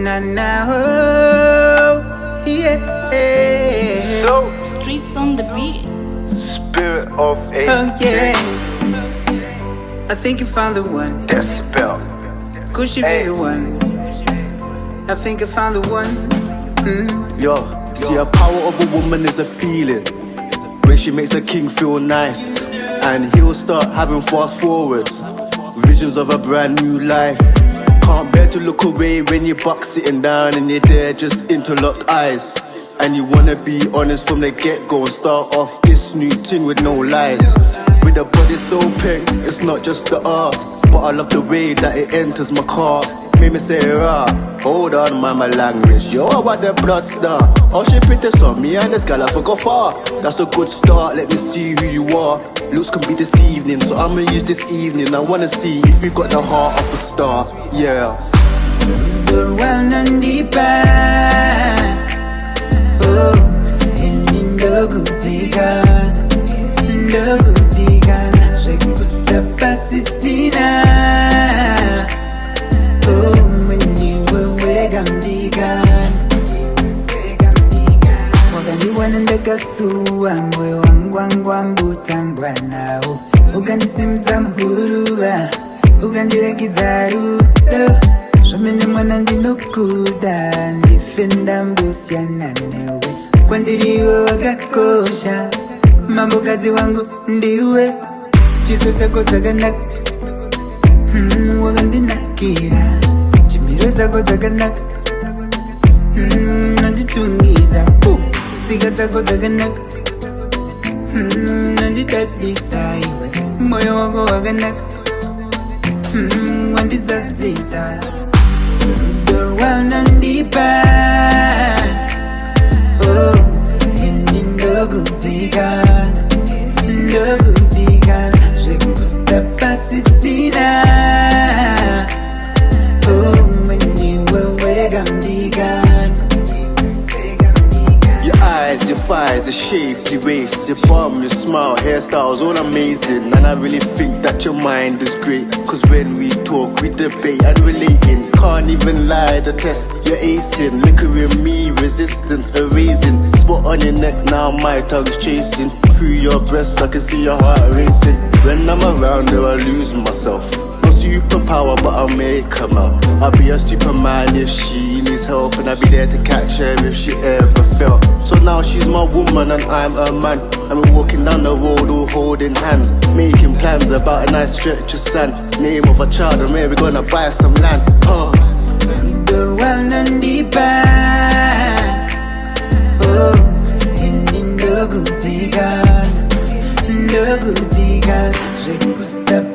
now. Yeah. So, Streets on the beat. spirit of a Oh yeah. I think you found the one. Decibel. Could she be the one? I think I found the one. Yo, see, the power of a woman is a feeling when she makes a king feel nice, and he'll start having fast forwards, visions of a brand new life. Can't bear to look away when you're buck sitting down and you're there just interlocked eyes, and you wanna be honest from the get-go and start off this new thing with no lies. With a body so pink, it's not just the ass, but I love the way that it enters my car. Made me say rah, hold on mama language. Yo, I want the blood star. Oh, she pretty so me and this girl I forgot far. That's a good start, let me see who you are. Looks can be this evening, so I'ma use this evening. I wanna see if you got the heart of a star. Yeah. Rwaunondipa. Oh, ndokutikana, ndokutikana, zvekutapasisina. Oh, mwenyewe mdikana, wakandiwana ndakasuwa, moyo wangu wangwambutambwa nawo. Ukandisimudza muhuruva, ukandirakidza rudo. Zvamene mwana ndinokuda, ndife ndambosiyana newe. Kwandiriwe wakakosha, mambokadzi wangu ndiwe. Chiso chako dzakanaka, wakandinakira. Chimiro dzako dzakanaka, nonditungidza. Tsika dzako dzakanaka, nondidadisa iwe. Moyo wako wakanaka, wandizadzisa. Rwaunondipa. Oh, ndokutikana, ndokutikana, zvekutapasisina. Oh, mwenyewe mdikana. Your eyes, your thighs, your shape, your waist, your bum, your smile, hairstyles, all amazing. And I really think that your mind is great, cause when we talk, we debate and relating. Can't even lie, the test, you're acing. Liquoring me, resistance erasing. Spot on your neck, now my tongue's chasing. Through your breasts, I can see your heart racing. When I'm around her, I lose myself. No superpower, but I'll make her melt. I'll be a superman if she needs help, and I'll be there to catch her if she ever fell. So now she's my woman and I'm a man, and we're walking down the road all holding hands, making plans about a nice stretch of sand. Name of a child, and maybe gonna buy some land. Rwaunondipa. Oh, ndokutikana, ndokutikana, zvekutapasisina.